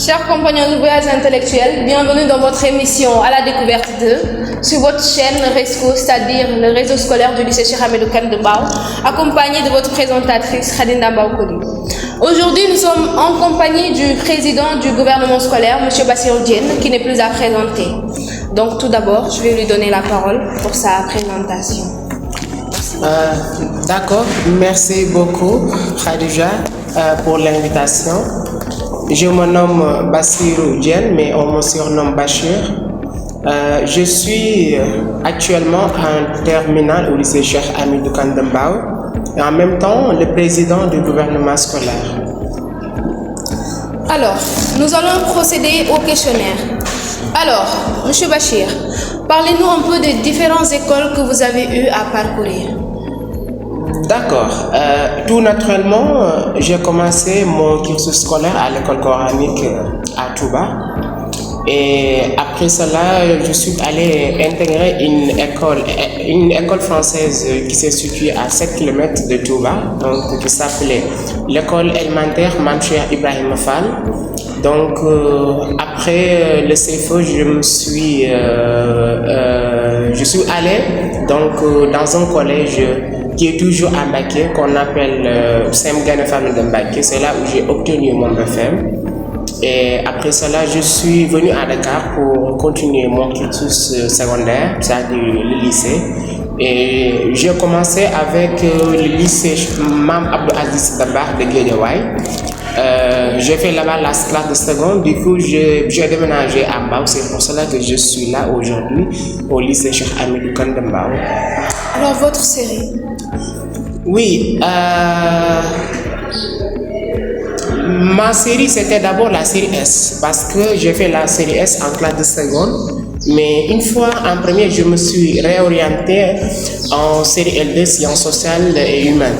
Chers compagnons de voyage intellectuel, bienvenue dans votre émission à la découverte de sur votre chaîne RESCO, c'est-à-dire le réseau scolaire du lycée Cheikh Hamidou Kane de Mbao, accompagné de votre présentatrice Khadinda Mbaokoli. Aujourd'hui, nous sommes en compagnie du président du gouvernement scolaire, M. Bassirou Diène, qui n'est plus à présenter. Donc tout d'abord, je vais lui donner la parole pour sa présentation. D'accord, merci beaucoup Khadija pour l'invitation. Je me nomme Bassirou Diène, mais on me surnomme Bachir. Je suis actuellement en terminale au lycée Cheikh Hamidou Kane de Mbao et en même temps le président du gouvernement scolaire. Alors, nous allons procéder au questionnaire. Alors, M. Bachir, parlez-nous un peu des différentes écoles que vous avez eu à parcourir. D'accord. Tout naturellement, j'ai commencé mon cursus scolaire à l'école coranique à Touba. Et après cela, je suis allé intégrer une école française qui se situe à 7 km de Touba, donc qui s'appelait l'école élémentaire Mame Cheikh Ibrahima Fall. Donc après le CFE, je suis allé donc dans un collège qui est toujours à Mbacké, qu'on appelle Sem Gaïndé Fatma de Mbacké. C'est là où j'ai obtenu mon BFM. Et après cela, je suis venu à Dakar pour continuer mon cursus secondaire, c'est-à-dire le lycée. Et j'ai commencé avec le lycée Mame Abdou Aziz Dabakh de Guédiawaye. J'ai fait là-bas la classe de seconde, du coup j'ai déménagé à Mbao, c'est pour cela que je suis là aujourd'hui au lycée Cheikh Hamidou Kane de Mbao. Alors votre série? Oui, ma série c'était d'abord la série S parce que j'ai fait la série S en classe de seconde. Mais une fois en première, je me suis réorienté en série L2, sciences sociales et humaines.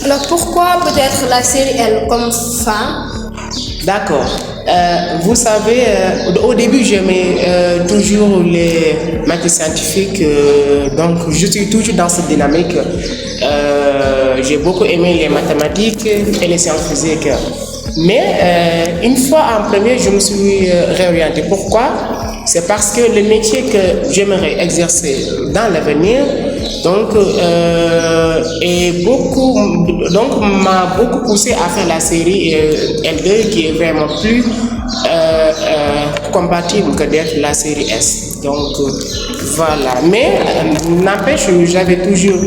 Alors pourquoi peut-être la série L comme fin? D'accord. Vous savez, au début, j'aimais toujours les matières scientifiques, donc je suis toujours dans cette dynamique. J'ai beaucoup aimé les mathématiques et les sciences physiques. Mais une fois en première, je me suis réorienté. Pourquoi? C'est parce que le métier que j'aimerais exercer dans l'avenir m'a beaucoup poussé à faire la série L2 qui est vraiment plus compatible que d'être la série S. Donc voilà. Mais n'empêche, j'avais toujours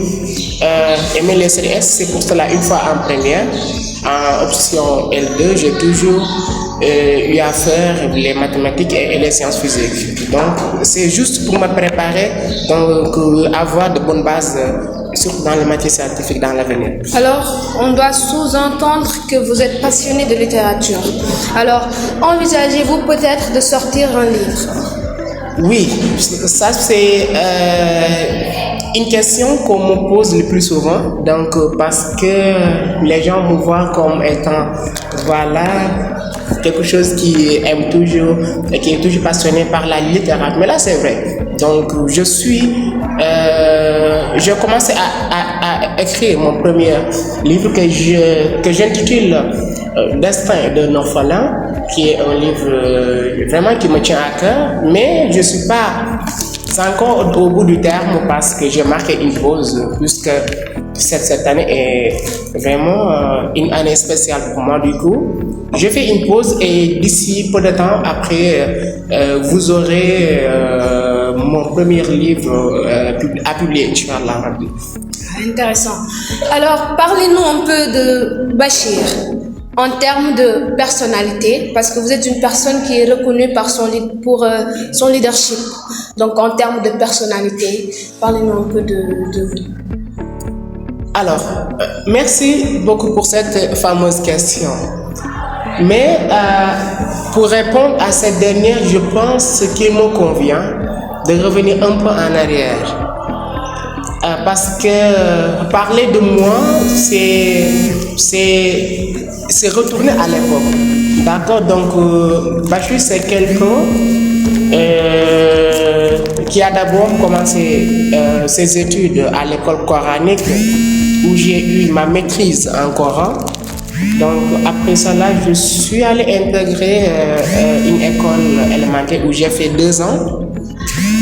aimé les séries S. C'est pour cela, une fois en première, en option L2, j'ai toujours eu à faire les mathématiques et les sciences physiques. Donc, c'est juste pour me préparer, donc avoir de bonnes bases, surtout dans les matières scientifiques dans l'avenir. Alors, on doit sous-entendre que vous êtes passionné de littérature. Alors, envisagez-vous peut-être de sortir un livre? Oui, ça c'est une question qu'on me pose le plus souvent, donc parce que les gens me voient comme étant, voilà, quelque chose qui aime toujours, qui est toujours passionné par la littérature. Mais là c'est vrai. Donc j'ai commencé à écrire mon premier livre que j'intitule Destin d'un orphelin, qui est un livre vraiment qui me tient à cœur, mais je ne suis pas encore au bout du terme parce que j'ai marqué une pause, puisque cette année est vraiment une année spéciale pour moi. Du coup, j'ai fait une pause et d'ici peu de temps après, vous aurez mon premier livre à publier, Inch'Allah. Intéressant. Alors, parlez-nous un peu de Bachir en termes de personnalité, parce que vous êtes une personne qui est reconnue pour son leadership. Donc, en termes de personnalité, parlez-nous un peu de vous. Alors, merci beaucoup pour cette fameuse question. Mais pour répondre à cette dernière, je pense qu'il me convient de revenir un peu en arrière. Parce que parler de moi, c'est retourner à l'époque. D'accord? Donc, Bachir, c'est quelqu'un qui a d'abord commencé ses études à l'école coranique où j'ai eu ma maîtrise en Coran. Donc après cela, je suis allé intégrer une école élémentaire où j'ai fait 2 ans.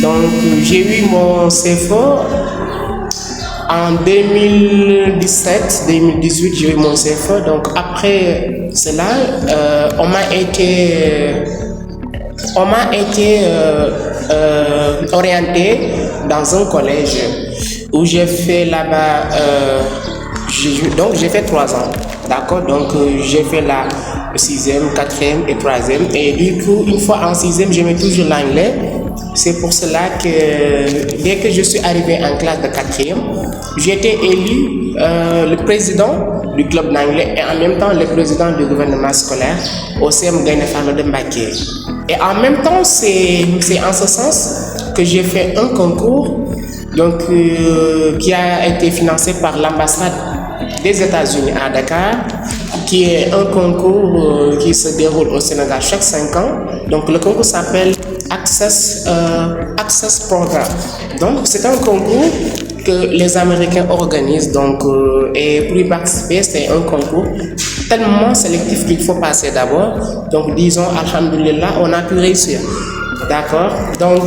Donc j'ai eu mon CFO en 2017-2018, j'ai eu mon CFO. Donc après cela, on m'a été orienté dans un collège où j'ai fait là-bas, donc j'ai fait 3 ans, d'accord, donc j'ai fait la 6e, 4e et 3e, et du coup, une fois en 6e, j'aimais toujours l'anglais. C'est pour cela que dès que je suis arrivé en classe de 4e, j'ai été élu le président du club d'anglais et en même temps le président du gouvernement scolaire au CM Gaïndé Fatma de Mbacké. Et en même temps, c'est en ce sens que j'ai fait un concours donc, qui a été financé par l'ambassade des États-Unis à Dakar, qui est un concours qui se déroule au Sénégal chaque 5 ans. Donc le concours s'appelle Access Program. Donc c'est un concours que les Américains organisent. Donc, et pour y participer, c'est un concours tellement sélectif qu'il faut passer d'abord. Donc disons, alhamdoulilah, on a pu réussir. D'accord. Donc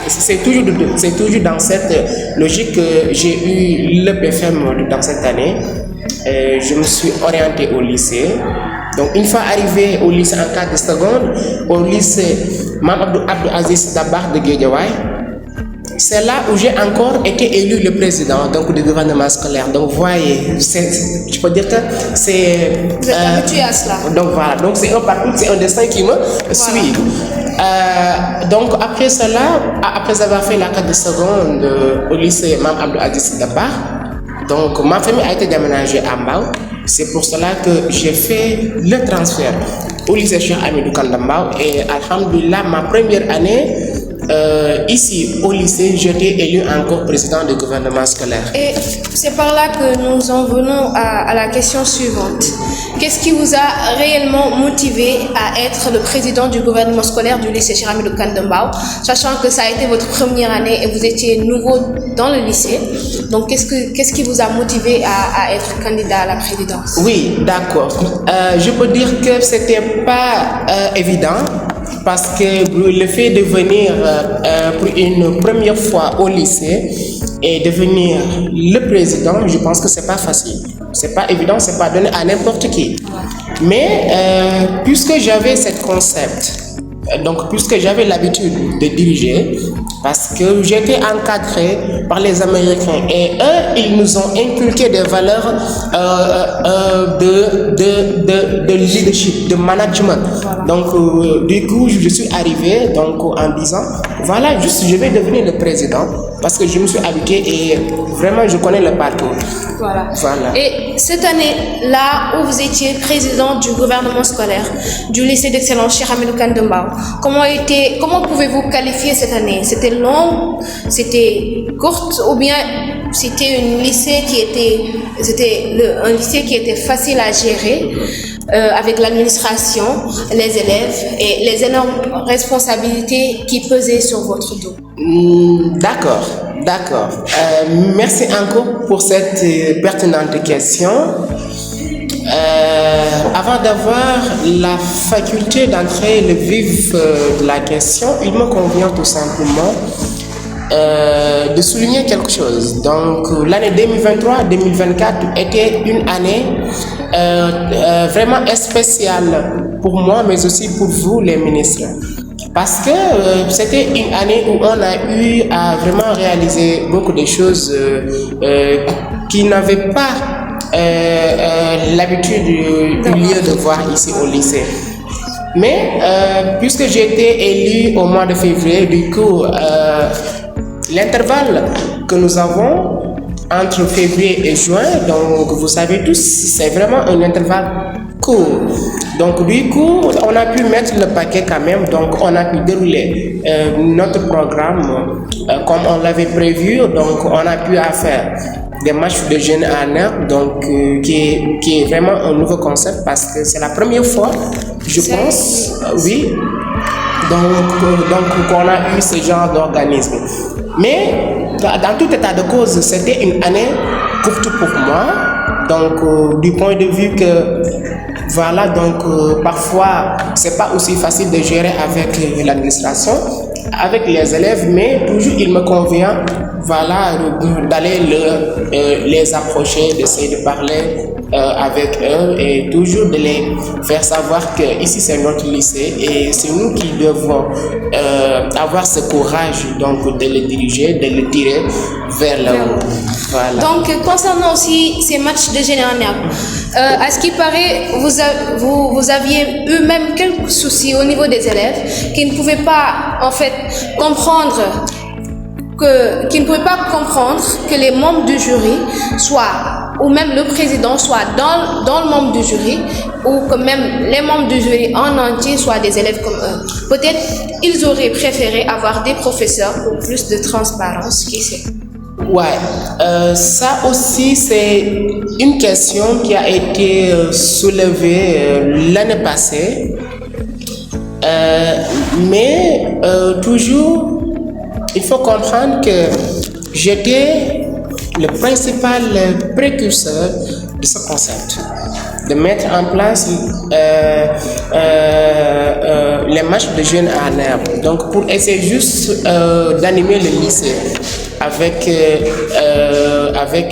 c'est toujours dans cette logique que j'ai eu le BFM dans cette année. Je me suis orienté au lycée. Donc une fois arrivé au lycée en 4 secondes, au lycée Mame Abdou Aziz Dabakh de Guédiawaye, c'est là où j'ai encore été élu le président donc, du gouvernement scolaire. Donc vous voyez, je peux dire que c'est... Vous êtes habitué à cela. Donc voilà, donc c'est un parcours, c'est un destin qui me suit. Donc après cela, après avoir fait la 4 secondes au lycée Mame Abdou Aziz Dabakh, donc ma famille a été déménagée à Mbao. C'est pour cela que j'ai fait le transfert au lycée Cheikh Hamidou Kane de Mbao. Et alhamdoulilah, ma première année ici au lycée, j'étais élu encore président du gouvernement scolaire. Et c'est par là que nous en venons à la question suivante. Qu'est-ce qui vous a réellement motivé à être le président du gouvernement scolaire du lycée Cheikh Hamidou Kane de Mbao, sachant que ça a été votre première année et vous étiez nouveau dans le lycée? Donc qu'est-ce qui vous a motivé à être candidat à la présidence? Oui, d'accord. Je peux dire que c'était pas évident. Parce que le fait de venir pour une première fois au lycée et devenir le président, je pense que c'est pas facile. C'est pas évident, c'est pas donné à n'importe qui. Mais puisque j'avais ce concept, donc puisque j'avais l'habitude de diriger, parce que j'étais encadré par les Américains et eux, ils nous ont inculqué des valeurs de leadership, de management. Donc du coup, je suis arrivé donc, en disant, voilà, juste je vais devenir le président parce que je me suis habitué et vraiment je connais le parcours. Voilà. Voilà. Et cette année-là où vous étiez président du gouvernement scolaire du lycée d'excellence Cheikh Hamidou Kane de Mbao, comment pouvez-vous qualifier cette année? C'était long, c'était courte ou bien c'était un lycée qui était facile à gérer avec l'administration, les élèves et les énormes responsabilités qui pesaient sur votre dos? D'accord. Merci encore pour cette pertinente question. Avant d'avoir la faculté d'entrer le vif de la question, il me convient tout simplement de souligner quelque chose. Donc l'année 2023-2024 était une année vraiment spéciale pour moi, mais aussi pour vous les ministres. Parce que c'était une année où on a eu à vraiment réaliser beaucoup de choses qui n'avaient pas l'habitude du lieu de voir ici au lycée. Mais puisque j'ai été élu au mois de février, du coup, l'intervalle que nous avons entre février et juin, donc vous savez tous, c'est vraiment un intervalle court. Donc du coup, on a pu mettre le paquet quand même, donc on a pu dérouler notre programme comme on l'avait prévu, donc on a pu faire des matchs de jeunes en herbe, donc qui est vraiment un nouveau concept parce que c'est la première fois, je pense, oui, donc qu'on a eu ce genre d'organisme. Mais dans tout état de cause, c'était une année courte pour moi. Donc, du point de vue que, voilà, donc parfois, c'est pas aussi facile de gérer avec l'administration, avec les élèves, mais toujours il me convient, voilà, d'aller les approcher, d'essayer de parler avec eux et toujours de les faire savoir que ici c'est notre lycée et c'est nous qui devons avoir ce courage donc de les diriger, de les tirer vers le haut. Voilà. Donc, concernant aussi ces matchs de général, à ce qui paraît, vous aviez eu même quelques soucis au niveau des élèves qui ne pouvaient pas, en fait, comprendre que les membres du jury soient, ou même le président soit dans le membre du jury, ou que même les membres du jury en entier soient des élèves comme eux. Peut-être ils auraient préféré avoir des professeurs pour plus de transparence, qui sait. Ouais, ça aussi c'est une question qui a été soulevée l'année passée, mais toujours il faut comprendre que j'étais le principal précurseur de ce concept, de mettre en place les matchs de jeunes en herbe. Donc pour essayer juste d'animer le lycée avec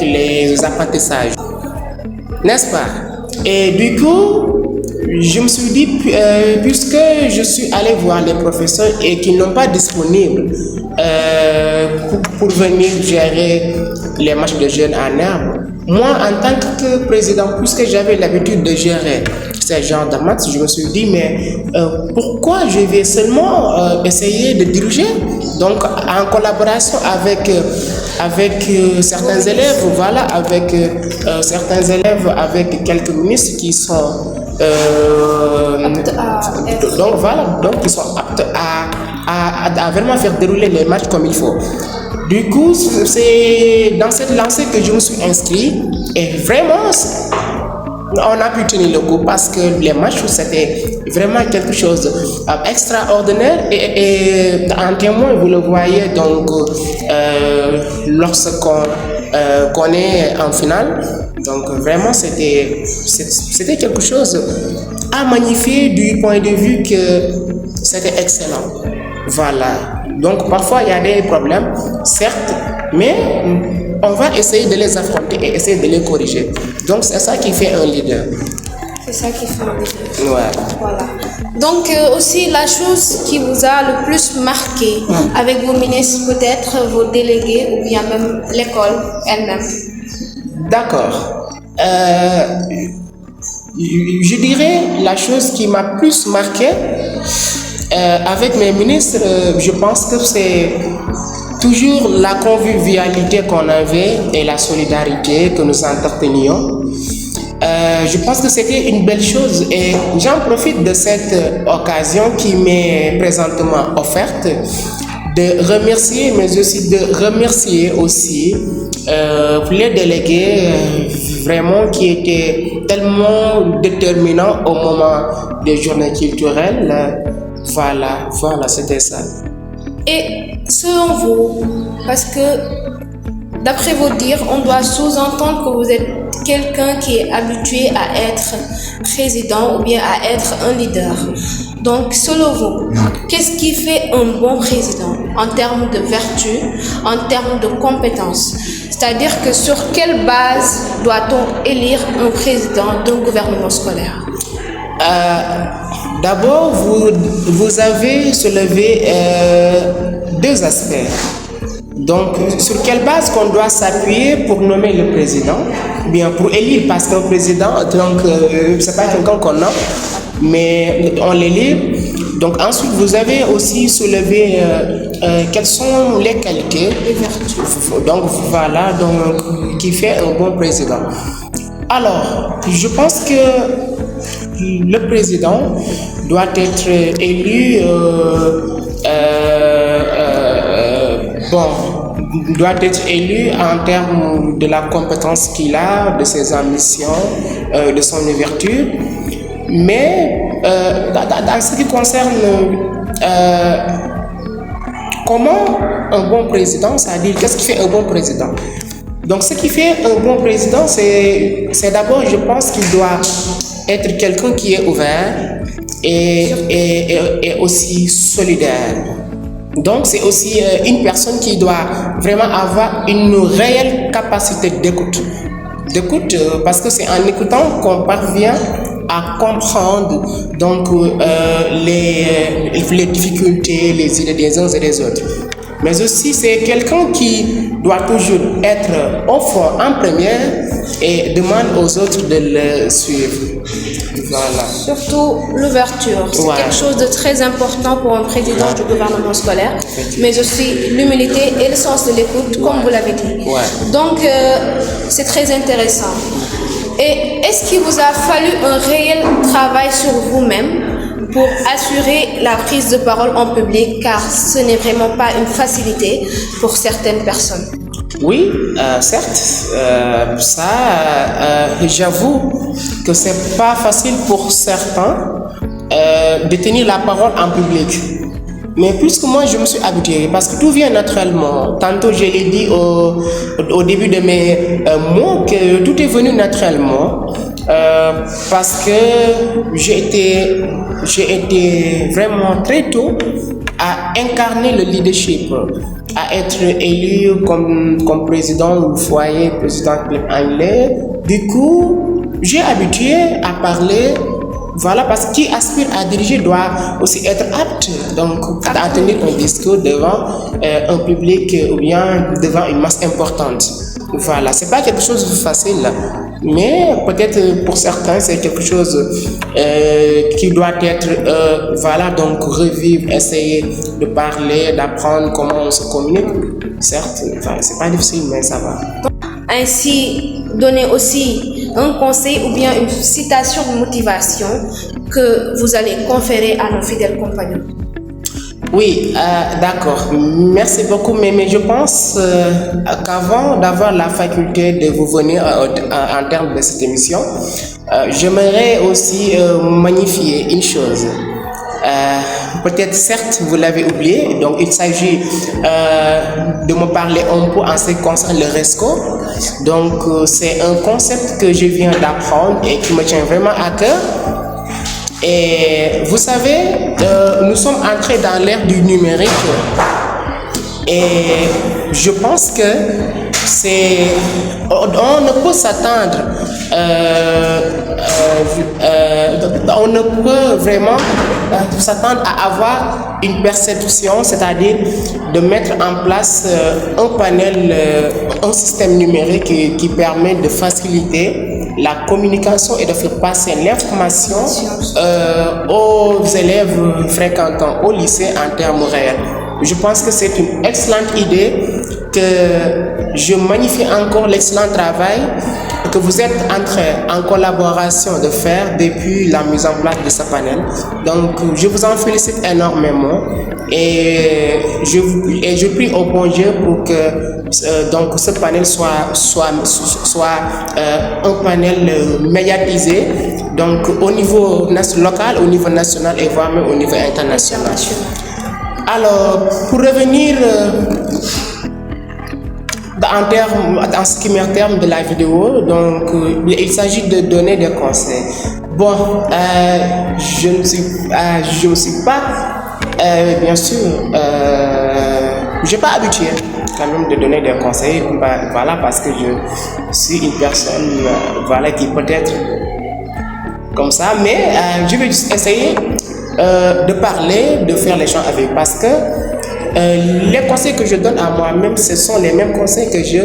les apprentissages, n'est-ce pas? Et du coup, je me suis dit, puisque je suis allé voir les professeurs et qu'ils n'ont pas disponible pour venir gérer les matchs de jeunes en herbe, moi en tant que président, puisque j'avais l'habitude de gérer ce genre de matchs, je me suis dit, mais pourquoi je vais seulement essayer de diriger, donc en collaboration avec certains élèves, voilà, avec certains élèves, avec quelques ministres qui sont donc voilà, donc ils sont aptes à vraiment faire dérouler les matchs comme il faut. Du coup, c'est dans cette lancée que je me suis inscrit et vraiment on a pu tenir le coup parce que les matchs c'était vraiment quelque chose d'extraordinaire et en témoin vous le voyez donc lorsqu'on est en finale. Donc vraiment c'était quelque chose à magnifier du point de vue que c'était excellent. Voilà. Donc parfois il y a des problèmes, certes, mais on va essayer de les affronter et essayer de les corriger. Donc c'est ça qui fait un leader. C'est ça qui fait un leader. Ouais. Voilà. Donc aussi la chose qui vous a le plus marqué avec vos ministres, peut-être vos délégués ou bien même l'école elle-même. D'accord. Je dirais la chose qui m'a plus marqué avec mes ministres, je pense que c'est toujours la convivialité qu'on avait et la solidarité que nous entretenions. Je pense que c'était une belle chose et j'en profite de cette occasion qui m'est présentement offerte de remercier, mais aussi de remercier aussi les délégués vraiment qui étaient tellement déterminants au moment des journées culturelles. Voilà, c'était ça. Et selon vous, parce que d'après vos dires, on doit sous-entendre que vous êtes quelqu'un qui est habitué à être président ou bien à être un leader. Donc, selon vous, qu'est-ce qui fait un bon président en termes de vertu, en termes de compétences? C'est-à-dire que sur quelle base doit-on élire un président d'un gouvernement scolaire? D'abord, vous avez soulevé deux aspects. Donc, sur quelle base qu'on doit s'appuyer pour nommer le président, bien pour élire, parce qu'un président, donc, c'est pas quelqu'un qu'on nomme, mais on l'élit. Donc, ensuite, vous avez aussi soulevé quelles sont les qualités, les vertus. Donc, voilà, donc, qui fait un bon président. Alors, je pense que le président doit être élu doit être élu en termes de la compétence qu'il a, de ses ambitions, de son ouverture. Mais dans ce qui concerne comment un bon président, c'est-à-dire qu'est-ce qui fait un bon président? Donc ce qui fait un bon président, c'est d'abord, je pense qu'il doit être quelqu'un qui est ouvert et aussi solidaire. Donc c'est aussi une personne qui doit vraiment avoir une réelle capacité d'écoute. Parce que c'est en écoutant qu'on parvient à comprendre donc les difficultés, les idées des uns et des autres. Mais aussi c'est quelqu'un qui doit toujours être au fond en première et demande aux autres de le suivre. Voilà. Surtout l'ouverture, c'est quelque chose de très important pour un président du gouvernement scolaire, mais aussi l'humilité et le sens de l'écoute, comme vous l'avez dit. Donc, c'est très intéressant. Et est-ce qu'il vous a fallu un réel travail sur vous-même pour assurer la prise de parole en public, car ce n'est vraiment pas une facilité pour certaines personnes? Oui, certes, j'avoue que c'est pas facile pour certains de tenir la parole en public. Mais puisque moi je me suis habitué, parce que tout vient naturellement. Tantôt je l'ai dit au début de mes mots que tout est venu naturellement. Parce que j'ai été vraiment très tôt à incarner le leadership, à être élu comme président du foyer, président anglais. Du coup, j'ai habitué à parler. Voilà, parce que qui aspire à diriger doit aussi être apte donc, à tenir un discours devant un public ou bien devant une masse importante. Voilà, c'est pas quelque chose de facile, mais peut-être pour certains c'est quelque chose qui doit être, voilà, donc revivre, essayer de parler, d'apprendre comment on se communique. Certes, enfin, c'est pas difficile, mais ça va. Ainsi, donner aussi un conseil ou bien une citation de motivation que vous allez conférer à nos fidèles compagnons. Oui, d'accord. Merci beaucoup. Mais je pense qu'avant d'avoir la faculté de vous venir en termes de cette émission, j'aimerais aussi magnifier une chose. Peut-être certes vous l'avez oublié, donc il s'agit de me parler un peu en ce qui concerne le RESCO. Donc c'est un concept que je viens d'apprendre et qui me tient vraiment à cœur. Et vous savez, nous sommes entrés dans l'ère du numérique et je pense que on ne peut s'attendre, on ne peut vraiment s'attendre à avoir une perception, c'est-à-dire de mettre en place un panel, un système numérique qui permet de faciliter la communication et de faire passer l'information aux élèves fréquentant au lycée en termes réels. Je pense que c'est une excellente idée, que je magnifie encore l'excellent travail que vous êtes en train, en collaboration, de faire depuis la mise en place de ce panel. Donc, je vous en félicite énormément et je prie au bon Dieu pour que donc, ce panel soit un panel médiatisé, donc au niveau local, au niveau national et voire même au niveau international. Alors, pour revenir en ce qui me terme de la vidéo, donc il s'agit de donner des conseils. Bon, je ne suis pas, bien sûr, je n'ai pas habitué quand même de donner des conseils, voilà, parce que je suis une personne, voilà, qui peut être comme ça, mais je vais juste essayer de parler, de faire les choses avec, parce que les conseils que je donne à moi-même, ce sont les mêmes conseils que je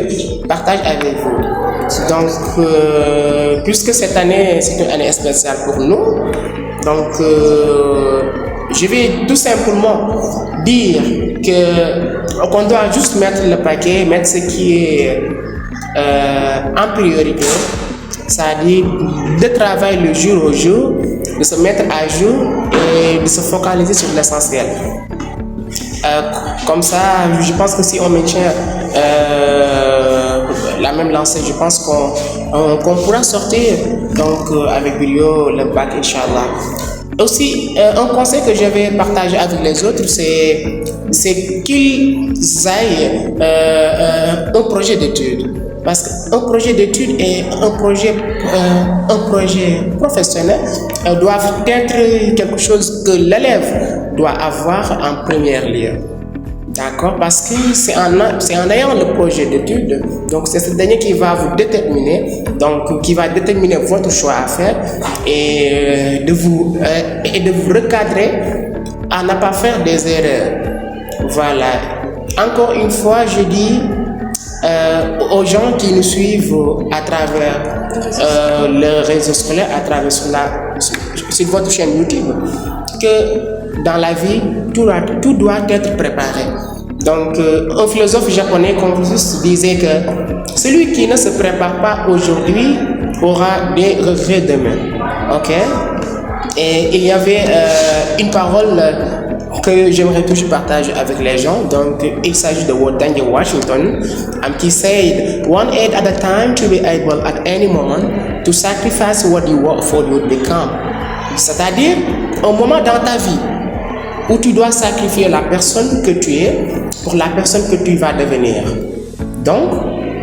partage avec vous. Donc, puisque cette année, c'est une année spéciale pour nous, donc je vais tout simplement dire qu'on doit juste mettre le paquet, mettre ce qui est en priorité, c'est-à-dire de travailler le jour au jour, de se mettre à jour et de se focaliser sur l'essentiel. Comme ça, je pense que si on maintient la même lancée, je pense qu'on pourra sortir donc avec brio le bac, Inch'Allah. Aussi, un conseil que je vais partager avec les autres, c'est qu'ils aillent un projet d'études. Parce qu'un projet d'études et un projet professionnel doivent être quelque chose que l'élève doit avoir en première lieu. D'accord? Parce que c'est en ayant le projet d'études, donc c'est ce dernier qui va vous déterminer, donc qui va déterminer votre choix à faire et de vous recadrer à ne pas faire des erreurs. Voilà. Encore une fois, je dis aux gens qui nous suivent à travers le réseau scolaire, à travers sur votre chaîne YouTube, que dans la vie, tout doit être préparé. Donc, un philosophe japonais, Confucius, disait que celui qui ne se prépare pas aujourd'hui aura des regrets demain. Ok? Et il y avait une parole que j'aimerais toujours partager avec les gens. Donc, il s'agit de Daniel Washington, qui said, "One aid at a time to be able at any moment to sacrifice what you work for you become." C'est-à-dire, un moment dans ta vie où tu dois sacrifier la personne que tu es pour la personne que tu vas devenir. Donc,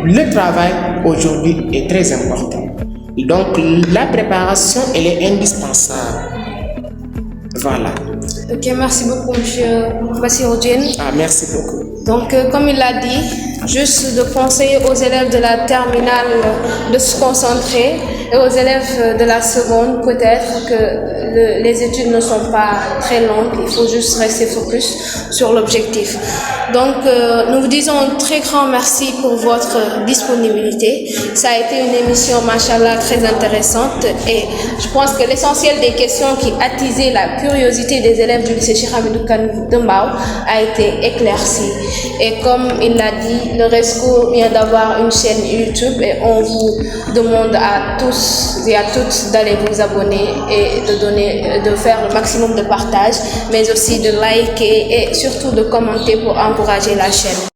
le travail aujourd'hui est très important. Donc, la préparation, elle est indispensable. Voilà. Ok, merci beaucoup, M. Bassiroudjine. Ah, merci beaucoup. Donc, comme il l'a dit, juste de conseiller aux élèves de la terminale de se concentrer et aux élèves de la seconde, peut-être que les études ne sont pas très longues, il faut juste rester focus sur l'objectif. Donc, nous vous disons un très grand merci pour votre disponibilité. Ça a été une émission, machallah, très intéressante et je pense que l'essentiel des questions qui attisaient la curiosité des élèves du lycée Cheikh Hamidou Kane de Mbao a été éclairci. Et comme il l'a dit, le RESCO vient d'avoir une chaîne YouTube et on vous demande à tous et à toutes d'aller vous abonner et de faire le maximum de partage, mais aussi de liker et surtout de commenter pour encourager la chaîne.